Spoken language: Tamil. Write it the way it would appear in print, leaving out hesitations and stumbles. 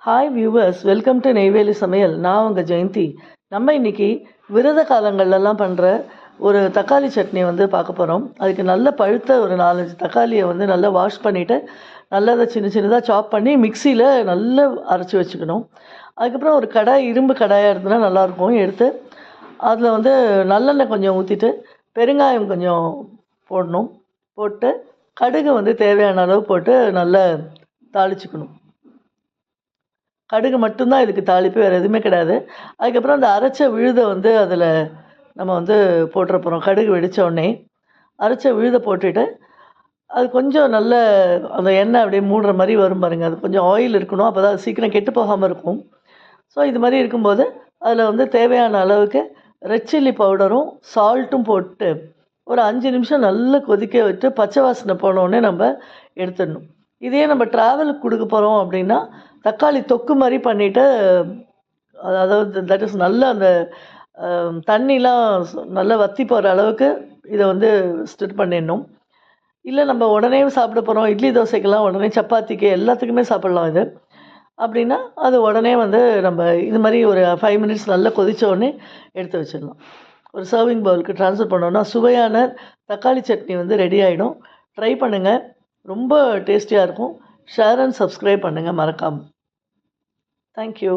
Hi viewers, welcome to Neyveli சமையல். நான் உங்கள் ஜெயந்தி. நம்ம இன்றைக்கி விரத காலங்கள்லாம் பண்ணுற ஒரு தக்காளி சட்னி பார்க்க போகிறோம். அதுக்கு நல்ல பழுத்த ஒரு 4-5 தக்காளியை நல்லா வாஷ் பண்ணிவிட்டு நல்லா அதை சின்ன சின்னதாக சாப் பண்ணி மிக்சியில் நல்லா அரைச்சி வச்சுக்கணும். அதுக்கப்புறம் ஒரு கடாய், இரும்பு கடாயாக இருந்ததுன்னா நல்லாயிருக்கும். எடுத்து அதில் நல்லெண்ணெய் கொஞ்சம் ஊற்றிட்டு பெருங்காயம் கொஞ்சம் போடணும். போட்டு கடுகு தேவையான அளவு போட்டு நல்லா தாளிச்சுக்கணும். கடுகு மட்டும்தான் இதுக்கு தாளிப்பு, வேறு எதுவுமே கிடையாது. அதுக்கப்புறம் அந்த அரைச்ச விழுதை அதில் நம்ம போட்டுற போகிறோம். கடுகு வெடித்தோடனே அரைச்ச விழுதை போட்டுட்டு அது கொஞ்சம் நல்ல அந்த எண்ணெய் அப்படியே மூடுற மாதிரி வரும் பாருங்கள். அது கொஞ்சம் ஆயில் இருக்கணும், அப்போ தான் அது சீக்கிரம் கெட்டு போகாமல் இருக்கும். ஸோ இது மாதிரி இருக்கும்போது அதில் தேவையான அளவுக்கு ரெட் சில்லி பவுடரும் சால்ட்டும் போட்டு ஒரு 5 நிமிஷம் நல்லா கொதிக்க விட்டு பச்சை வாசனை போனோடனே நம்ம எடுத்துடணும். இதே நம்ம ட்ராவலுக்கு கொடுக்க போகிறோம் அப்படின்னா தக்காளி தொக்கு மாதிரி பண்ணிவிட்டு, அதாவது தட் இஸ் நல்லா அந்த தண்ணிலாம் நல்லா வற்றி போகிற அளவுக்கு இதை ஸ்டிர் பண்ணிடணும். இல்லை நம்ம உடனே சாப்பிட போகிறோம், இட்லி தோசைக்கெல்லாம் உடனே சப்பாத்திக்கு எல்லாத்துக்குமே சாப்பிட்லாம் இது. அப்படின்னா அது உடனே நம்ம இது மாதிரி ஒரு 5 மினிட்ஸ் நல்லா கொதித்த உடனே எடுத்து வச்சிடலாம். ஒரு சர்விங் பவுலுக்கு ட்ரான்ஸ்ஃபர் பண்ணோன்னா சுவையான தக்காளி சட்னி ரெடி ஆகிடும். ட்ரை பண்ணுங்கள், ரொம்ப டேஸ்டியாக இருக்கும். ஷேர் அண்ட் சப்ஸ்கிரைப் பண்ணுங்கள் மறக்காமல். தேங்க்யூ.